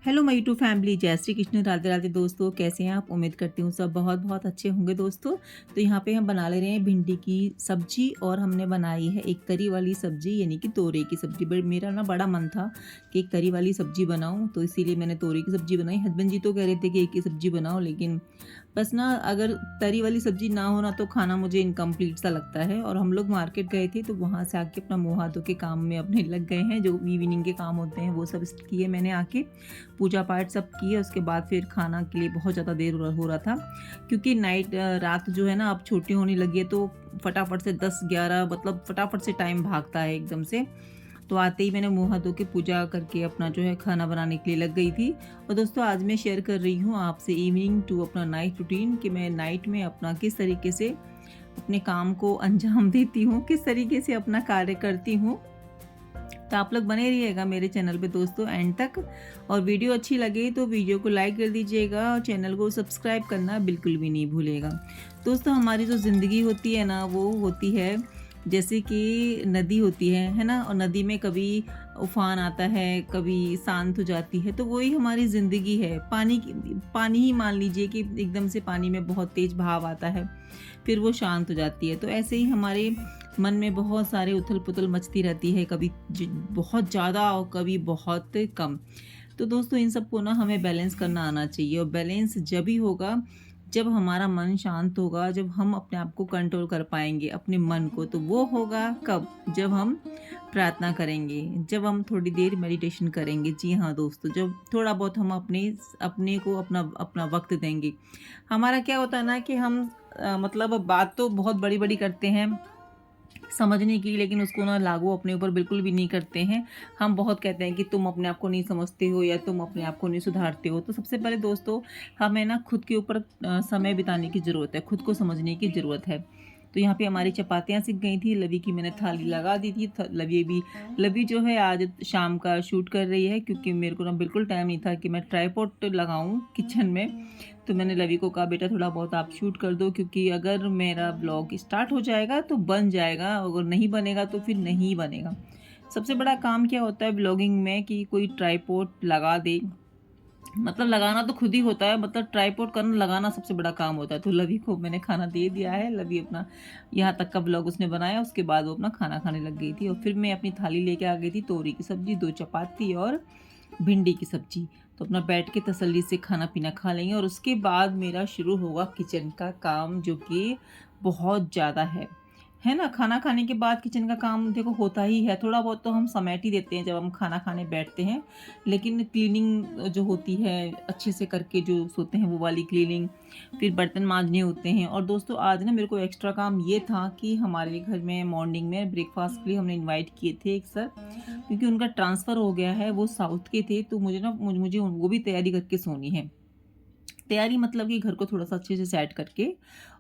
Hello my YouTube family, जय श्री कृष्ण, राधे राधे दोस्तों। कैसे हैं आप? उम्मीद करती हूँ सब बहुत बहुत अच्छे होंगे दोस्तों। तो यहाँ पे हम बना ले रहे हैं भिंडी की सब्जी और हमने बनाई है एक तरी वाली सब्जी, यानी कि तोरई की सब्जी। बट मेरा ना बड़ा मन था कि एक तरी वाली सब्जी बनाऊँ, तो इसीलिए मैंने तोरई की सब्जी बनाई। हस्बैंड जी तो कह रहे थे कि एक ही सब्जी बनाओ, लेकिन बस ना अगर तरी वाली सब्जी ना हो ना तो खाना मुझे इनकम्प्लीट सा लगता है। और हम लोग मार्केट गए थे तो वहाँ से आके अपना मुँह हाथों के काम में अपने लग गए हैं, जो इवनिंग के काम होते हैं वो सब किए मैंने आके। पूजा पाठ सब किए, उसके बाद फिर खाना के लिए बहुत ज़्यादा देर हो रहा था, क्योंकि रात जो है ना अब छोटी होने लगी है, तो फटाफट से 10-11 मतलब फटाफट से टाइम भागता है एकदम से। तो आते ही मैंने मुँह हाथ धो के पूजा करके अपना जो है खाना बनाने के लिए लग गई थी। और दोस्तों आज मैं शेयर कर रही हूँ आपसे इवनिंग टू अपना नाइट रूटीन, कि मैं नाइट में अपना किस तरीके से अपने काम को अंजाम देती हूँ, किस तरीके से अपना कार्य करती हूँ। तो आप लोग बने रहिएगा मेरे चैनल पे दोस्तों एंड तक। और वीडियो अच्छी लगे तो वीडियो को लाइक कर दीजिएगा और चैनल को सब्सक्राइब करना बिल्कुल भी नहीं भूलिएगा। दोस्तों हमारी जो ज़िंदगी होती है ना, वो होती है जैसे कि नदी होती है ना। और नदी में कभी उफान आता है, कभी शांत हो जाती है, तो वही हमारी ज़िंदगी है। पानी ही मान लीजिए कि एकदम से पानी में बहुत तेज़ बहाव आता है, फिर वो शांत हो जाती है। तो ऐसे ही हमारे मन में बहुत सारे उथल-पुथल मचती रहती है, कभी बहुत ज़्यादा और कभी बहुत कम। तो दोस्तों इन सबको ना हमें बैलेंस करना आना चाहिए, और बैलेंस जब ही होगा जब हमारा मन शांत होगा, जब हम अपने आप को कंट्रोल कर पाएँगे अपने मन को। तो वो होगा कब? जब हम प्रार्थना करेंगे, जब हम थोड़ी देर मेडिटेशन करेंगे। जी हाँ दोस्तों, जब थोड़ा बहुत हम अपने अपने को अपना अपना वक़्त देंगे। हमारा क्या होता है ना कि हम मतलब बात तो बहुत बड़ी-बड़ी करते हैं समझने की, लेकिन उसको ना लागू अपने ऊपर बिल्कुल भी नहीं करते हैं। हम बहुत कहते हैं कि तुम अपने आप को नहीं समझते हो या तुम अपने आप को नहीं सुधारते हो। तो सबसे पहले दोस्तों हमें ना खुद के ऊपर समय बिताने की ज़रूरत है, खुद को समझने की ज़रूरत है। तो यहाँ पे हमारी चपातियाँ सिक गई थी, लवी की मैंने थाली लगा दी थी। लवी जो है आज शाम का शूट कर रही है, क्योंकि मेरे को ना बिल्कुल टाइम नहीं था कि मैं ट्राइपॉड लगाऊँ किचन में। तो मैंने लवी को कहा बेटा थोड़ा बहुत आप शूट कर दो, क्योंकि अगर मेरा ब्लॉग स्टार्ट हो जाएगा तो बन जाएगा, अगर नहीं बनेगा तो फिर नहीं बनेगा। सबसे बड़ा काम क्या होता है ब्लॉगिंग में कि कोई ट्राइपॉड लगा दे। मतलब लगाना तो खुद ही होता है, मतलब ट्राइपॉड करना लगाना सबसे बड़ा काम होता है। तो लवी को मैंने खाना दे दिया है। लवी अपना यहाँ तक का ब्लॉग उसने बनाया, उसके बाद वो अपना खाना खाने लग गई थी। और फिर मैं अपनी थाली लेके आ गई थी, तोरी की सब्जी, 2 चपाती और भिंडी की सब्जी। तो अपना बैठ के तसल्ली से खाना-पीना खा लेंगे, और उसके बाद मेरा शुरू होगा किचन का काम, जो कि बहुत ज़्यादा है ना? खाना खाने के बाद किचन का काम देखो होता ही है, थोड़ा बहुत तो हम समेट ही देते हैं जब हम खाना खाने बैठते हैं। लेकिन क्लीनिंग जो होती है अच्छे से करके जो सोते हैं वो वाली क्लीनिंग, फिर बर्तन माँजने होते हैं। और दोस्तों आज ना मेरे को एक्स्ट्रा काम ये था कि हमारे घर में मॉर्निंग में ब्रेकफ़ास्ट के लिए हमने इनवाइट किए थे एक सर, क्योंकि उनका ट्रांसफ़र हो गया है, वो साउथ के थे, तो मुझे वो भी तैयारी करके सोनी है। तैयारी मतलब कि घर को थोड़ा-सा अच्छे से सेट करके,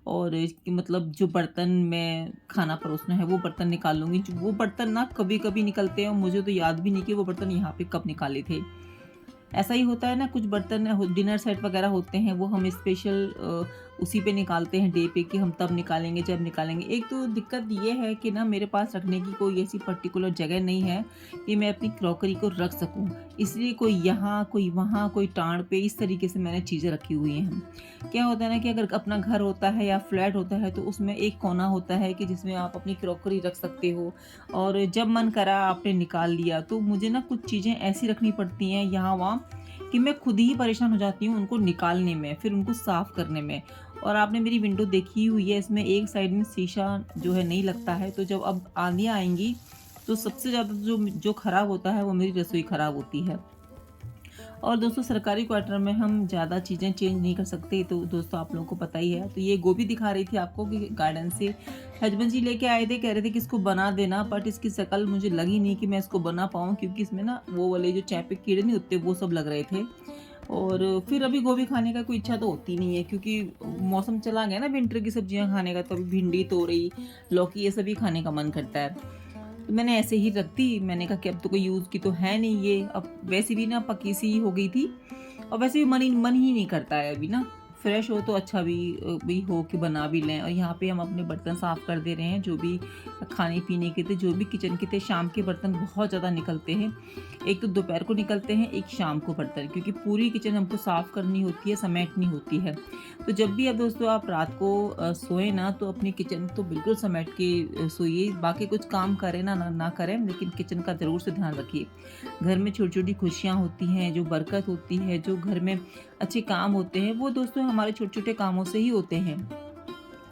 और मतलब जो बर्तन में खाना परोसना है वो बर्तन निकाल लूँगी। जो वो बर्तन ना कभी-कभी निकलते हैं और मुझे तो याद भी नहीं कि वो बर्तन यहाँ पे कब निकाले थे। ऐसा ही होता है ना, कुछ बर्तन डिनर सेट वगैरह होते हैं, वो हम स्पेशल उसी पे निकालते हैं डे पे, कि हम तब निकालेंगे जब निकालेंगे। एक तो दिक्कत ये है कि ना मेरे पास रखने की कोई ऐसी पर्टिकुलर जगह नहीं है कि मैं अपनी क्रॉकरी को रख सकूं, इसलिए कोई यहाँ कोई वहाँ कोई टाँड़ पे, इस तरीके से मैंने चीज़ें रखी हुई हैं। क्या होता है ना कि अगर अपना घर होता है या फ्लैट होता है तो उसमें एक कोना होता है कि जिसमें आप अपनी क्रॉकरी रख सकते हो, और जब मन करा आपने निकाल लिया। तो मुझे ना कुछ चीज़ें ऐसी रखनी पड़ती हैं यहाँ वहाँ कि मैं खुद ही परेशान हो जाती हूँ उनको निकालने में, फिर उनको साफ़ करने में। और आपने मेरी विंडो देखी हुई है, इसमें एक साइड में शीशा जो है नहीं लगता है, तो जब अब आंधियाँ आएँगी तो सबसे ज़्यादा जो जो खराब होता है वो मेरी रसोई खराब होती है। और दोस्तों सरकारी क्वार्टर में हम ज़्यादा चीज़ें चेंज नहीं कर सकते, तो दोस्तों आप लोगों को पता ही है। तो ये गोभी दिखा रही थी आपको कि गार्डन से हस्बैंड जी लेके आए थे, कह रहे थे कि इसको बना देना, बट इसकी शक्ल मुझे लगी नहीं कि मैं इसको बना पाऊँ, क्योंकि इसमें ना वो वाले जो चैपे कीड़े नहीं होते वो सब लग रहे थे। और फिर अभी गोभी खाने का कोई इच्छा तो होती नहीं है, क्योंकि मौसम चला गया ना विंटर की सब्जियां खाने का, तो अभी भिंडी, तोरई, लौकी ये सभी खाने का मन करता है। तो मैंने ऐसे ही रख दी। मैंने कहा कि अब तो कोई यूज़ की तो है नहीं ये, अब वैसे भी ना पकी सी हो गई थी, और वैसे भी मन ही नहीं करता है अभी ना, फ्रेश हो तो अच्छा भी हो कि बना भी लें। और यहाँ पे हम अपने बर्तन साफ़ कर दे रहे हैं, जो भी खाने-पीने के थे, जो भी किचन के थे। शाम के बर्तन बहुत ज़्यादा निकलते हैं, एक तो दोपहर को निकलते हैं, एक शाम को बर्तन, क्योंकि पूरी किचन हमको साफ़ करनी होती है, समेटनी होती है। तो जब भी अब दोस्तों आप रात को सोएँ ना, तो अपनी किचन तो बिल्कुल समेट के सोइए। बाकी कुछ काम करें ना करें, लेकिन किचन का ज़रूर से ध्यान रखिए। घर में छोटी-छोटी खुशियाँ होती हैं, जो बरकत होती है, जो घर में अच्छे काम होते हैं, वो दोस्तों हमारे छोटे-छोटे कामों से ही होते हैं।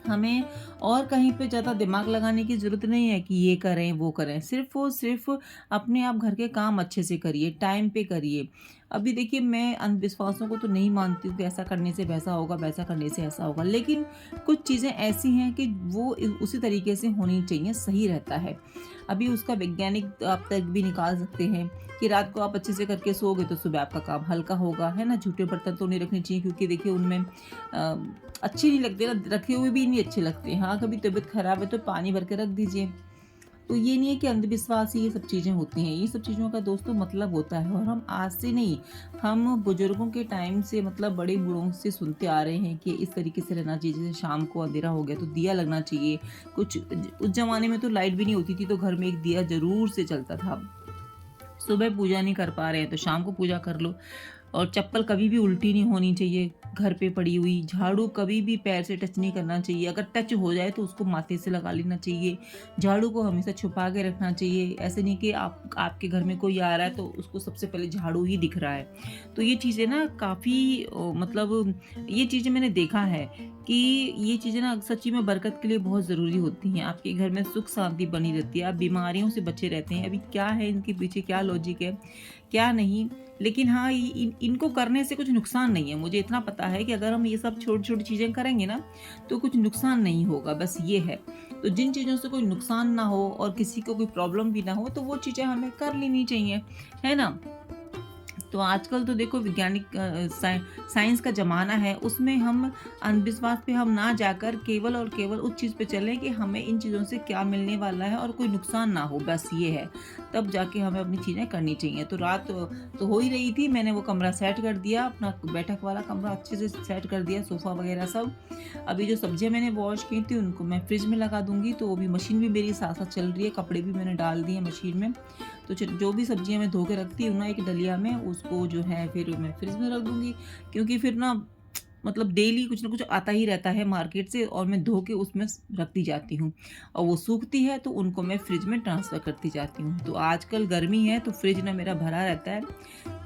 हमें और कहीं पे ज़्यादा दिमाग लगाने की ज़रूरत नहीं है कि ये करें, वो करें। सिर्फ़ और सिर्फ़ अपने आप घर के काम अच्छे से करिए, टाइम पे करिए। अभी देखिए, मैं अंधविश्वासों को तो नहीं मानती हूँ कि ऐसा करने से वैसा होगा, वैसा करने से ऐसा होगा। लेकिन कुछ चीज़ें ऐसी हैं कि वो उसी तरीके से होनी चाहिए, सही रहता है। अभी उसका वैज्ञानिक आप तर्क भी निकाल सकते हैं कि रात को आप अच्छे से करके सोओगे तो सुबह आपका काम हल्का होगा, है ना? झूठे बर्तन तो नहीं रखने चाहिए, क्योंकि देखिए उनमें अच्छे नहीं लगते ना, रखे हुए भी नहीं अच्छे लगते। हाँ, कभी तबीयत खराब है तो पानी भर के रख दीजिए। तो ये नहीं है कि अंधविश्वास ही ये सब चीज़ें होती हैं। ये सब चीज़ों का दोस्तों मतलब होता है, और हम आज से नहीं, हम बुजुर्गों के टाइम से, मतलब बड़े बूढ़ों से सुनते आ रहे हैं कि इस तरीके से रहना चाहिए। जैसे शाम को अंधेरा हो गया तो दिया लगना चाहिए। कुछ उस ज़माने में तो लाइट भी नहीं होती थी, तो घर में एक दिया ज़रूर से चलता था। सुबह पूजा नहीं कर पा रहे हैं तो शाम को पूजा कर लो। और चप्पल कभी भी उल्टी नहीं होनी चाहिए घर पे पड़ी हुई। झाड़ू कभी भी पैर से टच नहीं करना चाहिए, अगर टच हो जाए तो उसको माथे से लगा लेना चाहिए। झाड़ू को हमेशा छुपा के रखना चाहिए। ऐसे नहीं कि आपके घर में कोई आ रहा है तो उसको सबसे पहले झाड़ू ही दिख रहा है। तो ये चीज़ें ना काफ़ी मतलब ये चीज़ें मैंने देखा है कि ये चीज़ें ना सच्ची में बरकत के लिए बहुत ज़रूरी होती हैं। आपके घर में सुख शांति बनी रहती है, आप बीमारियों से बचे रहते हैं। अभी क्या है इनके पीछे, क्या लॉजिक है, क्या नहीं। लेकिन हाँ, इनको करने से कुछ नुकसान नहीं है। मुझे इतना पता है कि अगर हम ये सब छोटी-छोटी चीज़ें करेंगे ना, तो कुछ नुकसान नहीं होगा, बस ये है। तो जिन चीज़ों से कोई नुकसान ना हो और किसी को कोई प्रॉब्लम भी ना हो, तो वो चीज़ें हमें कर लेनी चाहिए, है ना? तो आजकल तो देखो वैज्ञानिक साइंस का ज़माना है, उसमें हम अंधविश्वास पे हम ना जाकर केवल और केवल उस चीज़ पे चलें कि हमें इन चीज़ों से क्या मिलने वाला है और कोई नुकसान ना हो, बस ये है। तब जाके हमें अपनी चीज़ें करनी चाहिए। तो रात तो हो ही रही थी, मैंने वो कमरा सेट कर दिया, अपना बैठक वाला कमरा अच्छे से सेट कर दिया, सोफ़ा वगैरह सब। अभी जो सब्जियाँ मैंने वॉश की थी उनको मैं फ्रिज में लगा दूँगी, तो वो भी मशीन भी मेरी साथ-साथ चल रही है, कपड़े भी मैंने डाल दिए मशीन में। तो जो भी सब्जियाँ मैं धो के रखती हूँ ना एक डलिया में, उसको जो है फिर मैं फ्रिज में रख दूँगी, क्योंकि फिर ना मतलब डेली कुछ ना कुछ आता ही रहता है मार्केट से, और मैं धो के उसमें रखती जाती हूँ, और वो सूखती है तो उनको मैं फ्रिज में ट्रांसफ़र करती जाती हूँ। तो आजकल गर्मी है तो फ्रिज ना मेरा भरा रहता है।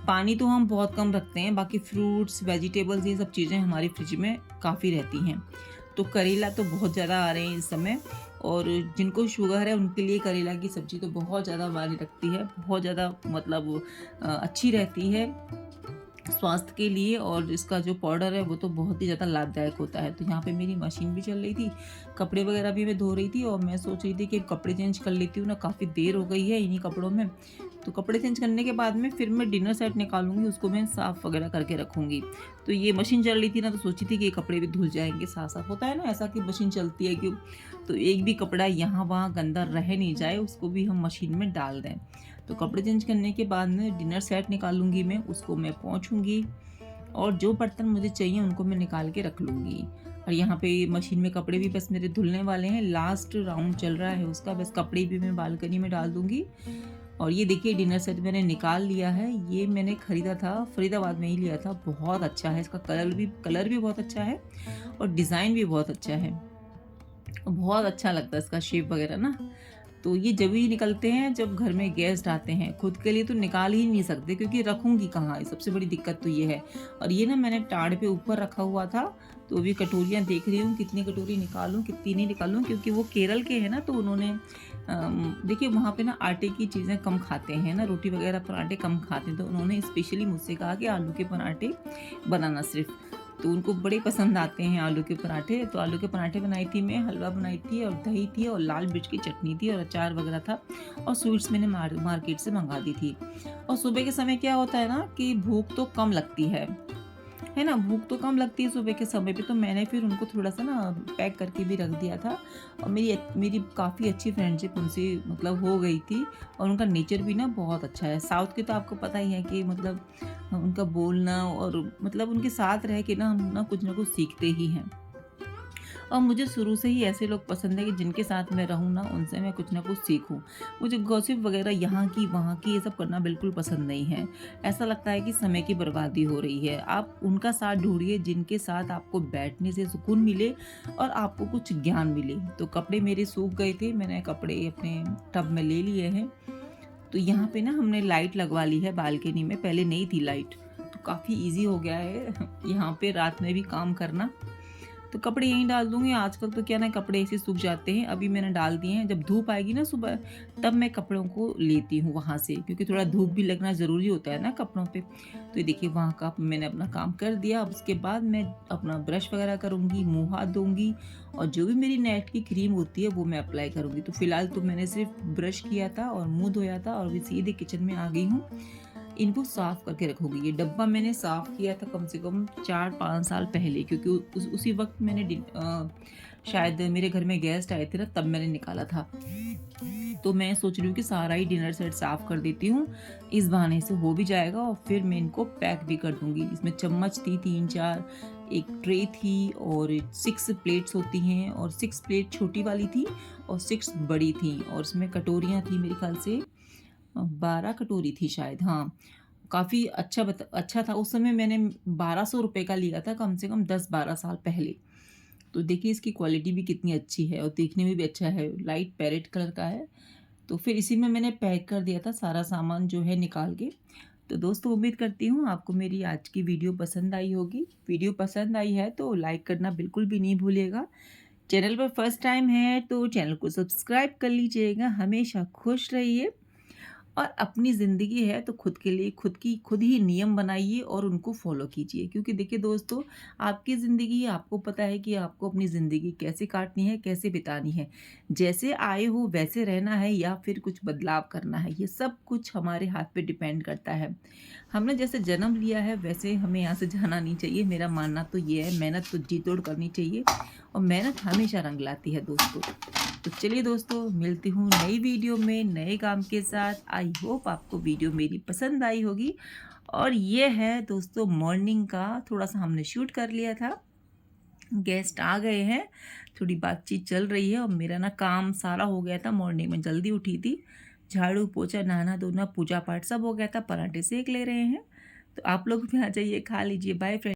पानी तो हम बहुत कम रखते हैं, बाकी फ्रूट्स, वेजिटेबल्स, ये सब चीज़ें हमारी फ्रिज में काफ़ी रहती हैं। तो करेला तो बहुत ज़्यादा आ रहे हैं इस समय, और जिनको शुगर है उनके लिए करेला की सब्ज़ी तो बहुत ज़्यादा मायने रखती है, बहुत ज़्यादा मतलब अच्छी रहती है स्वास्थ्य के लिए, और इसका जो पाउडर है वो तो बहुत ही ज़्यादा लाभदायक होता है। तो यहाँ पे मेरी मशीन भी चल रही थी, कपड़े वगैरह भी मैं धो रही थी, और मैं सोच रही थी कि कपड़े चेंज कर लेती हूँ ना, काफ़ी देर हो गई है इन्हीं कपड़ों में। तो कपड़े चेंज करने के बाद में फिर मैं डिनर सेट निकालूँगी, उसको मैं साफ़ वगैरह करके रखूँगी। तो ये मशीन चल रही थी ना, तो सोची थी कि ये कपड़े भी धुल जाएँगे साथ-साथ। होता है ना ऐसा कि मशीन चलती है कि तो एक भी कपड़ा यहाँ-वहाँ गंदा रह नहीं जाए, उसको भी हम मशीन में डाल दें। तो कपड़े चेंज करने के बाद में डिनर सेट निकालूँगी मैं, उसको मैं पोंछूँगी, और जो बर्तन मुझे चाहिए उनको मैं निकाल के रख लूँगी। और यहाँ पे मशीन में कपड़े भी बस मेरे धुलने वाले हैं, लास्ट राउंड चल रहा है उसका, बस कपड़े भी मैं बालकनी में डाल दूँगी। और ये देखिए डिनर सेट मैंने निकाल लिया है, ये मैंने खरीदा था, फरीदाबाद में ही लिया था, बहुत अच्छा है, इसका कलर भी बहुत अच्छा है, और डिज़ाइन भी बहुत अच्छा है। बहुत अच्छा लगता है इसका शेप वगैरह ना। तो ये जब ही निकलते हैं जब घर में गेस्ट आते हैं, खुद के लिए तो निकाल ही नहीं सकते, क्योंकि रखूँगी कहाँ? सबसे बड़ी दिक्कत तो ये है। और ये ना मैंने टाड़ पे ऊपर रखा हुआ था, तो अभी कटोरियाँ देख रही हूँ कितनी कटोरी निकालूँ, कितनी नहीं निकालूँ, क्योंकि वो केरल के हैं ना, तो उन्होंने देखिए वहाँ पे ना आटे की चीज़ें कम खाते हैं ना, रोटी वगैरह पराठे कम खाते हैं, तो उन्होंने स्पेशली मुझसे कहा कि आलू के पराठे बनाना सिर्फ़। तो उनको बड़े पसंद आते हैं आलू के पराठे, तो आलू के पराठे बनाई थी मैं, हलवा बनाई थी, और दही थी, और लाल मिर्च की चटनी थी, और अचार वगैरह था, और स्वीट्स मैंने मार्केट से मंगा दी थी। और सुबह के समय क्या होता है ना कि भूख तो कम लगती है, है ना, भूख तो कम लगती है सुबह के समय पे, तो मैंने फिर उनको थोड़ा-सा ना पैक करके भी रख दिया था। और मेरी काफ़ी अच्छी फ्रेंडशिप उनसे मतलब हो गई थी, और उनका नेचर भी ना बहुत अच्छा है। साउथ के तो आपको पता ही है कि मतलब उनका बोलना और मतलब उनके साथ रह के ना हम ना कुछ सीखते ही हैं। और मुझे शुरू से ही ऐसे लोग पसंद है कि जिनके साथ मैं रहूँ ना, उनसे मैं कुछ ना कुछ सीखूँ। मुझे गॉसिप वगैरह यहाँ की, वहाँ की ये सब करना बिल्कुल पसंद नहीं है। ऐसा लगता है कि समय की बर्बादी हो रही है। आप उनका साथ ढूँढिए जिनके साथ आपको बैठने से सुकून मिले और आपको कुछ ज्ञान मिले। तो कपड़े मेरे सूख गए थे, मैंने कपड़े अपने टब में ले लिए हैं। तो यहाँ पे ना हमने लाइट लगवा ली है बालकनी में, पहले नहीं थी लाइट। तो काफ़ी ईज़ी हो गया है यहाँ पे रात में भी काम करना। तो कपड़े यहीं डाल दूँगी, आजकल तो क्या ना कपड़े ऐसे सूख जाते हैं, अभी मैंने डाल दिए हैं, जब धूप आएगी ना सुबह, तब मैं कपड़ों को लेती हूँ वहाँ से, क्योंकि थोड़ा धूप भी लगना ज़रूरी होता है ना कपड़ों पे। तो ये देखिए वहाँ का मैंने अपना काम कर दिया, अब उसके बाद मैं अपना ब्रश वगैरह करूँगी, मुँह हाथ धोऊँगी और जो भी मेरी नाइट की क्रीम होती है वो मैं अप्लाई करूँगी। तो फिलहाल तो मैंने सिर्फ ब्रश किया था और मुँह धोया था और अभी सीधे किचन में आ गई हूँ। इनको साफ करके रखोगी। ये डब्बा मैंने साफ किया था कम से कम 4-5 साल पहले, क्योंकि उसी वक़्त मैंने शायद मेरे घर में गेस्ट आए थे ना, तब मैंने निकाला था। तो मैं सोच रही हूँ कि सारा ही डिनर सेट साफ कर देती हूँ। इस बहाने से हो भी जाएगा और फिर मैं इनको पैक भी कर दूँगी। इसमें चम्मच थी 3-4, एक ट्रे थी और 6 प्लेट्स होती हैं और 6 प्लेट छोटी वाली थी और 6 बड़ी थी, और इसमें कटोरियाँ थी मेरे ख़्याल से 12 कटोरी थी शायद, हाँ। काफ़ी अच्छा था, उस समय मैंने ₹1200 का लिया था, कम से कम 10-12 साल पहले। तो देखिए इसकी क्वालिटी भी कितनी अच्छी है और देखने में भी अच्छा है, लाइट पैरेट कलर का है। तो फिर इसी में मैंने पैक कर दिया था सारा सामान जो है निकाल के। तो दोस्तों उम्मीद करती हूँ आपको मेरी आज की वीडियो पसंद आई होगी। वीडियो पसंद आई है तो लाइक करना बिल्कुल भी नहीं भूलिएगा। चैनल पर फर्स्ट टाइम है तो चैनल को सब्सक्राइब कर लीजिएगा। हमेशा खुश रहिए और अपनी ज़िंदगी है तो खुद के लिए खुद ही नियम बनाइए और उनको फ़ॉलो कीजिए, क्योंकि देखिए दोस्तों, आपकी ज़िंदगी है, आपको पता है कि आपको अपनी ज़िंदगी कैसे काटनी है, कैसे बितानी है। जैसे आए हो वैसे रहना है या फिर कुछ बदलाव करना है, ये सब कुछ हमारे हाथ पे डिपेंड करता है। हमने जैसे जन्म लिया है वैसे हमें यहाँ से जाना नहीं चाहिए, मेरा मानना तो ये है। मेहनत तो जी तोड़ करनी चाहिए और मेहनत हमेशा रंग लाती है दोस्तों। तो चलिए दोस्तों, मिलती हूँ नई वीडियो में नए काम के साथ। आई होप आपको वीडियो मेरी पसंद आई होगी। और ये है दोस्तों मॉर्निंग का, थोड़ा-सा हमने शूट कर लिया था। गेस्ट आ गए हैं, थोड़ी बातचीत चल रही है और मेरा ना काम सारा हो गया था, मॉर्निंग में जल्दी उठी थी। झाड़ू, पोछा, नहाना-धोना, पूजा-पाठ सब हो गया था, पराठे सेंक ले रहे हैं। तो आप लोग भी आ जाइए, खा लीजिए। Bye friend.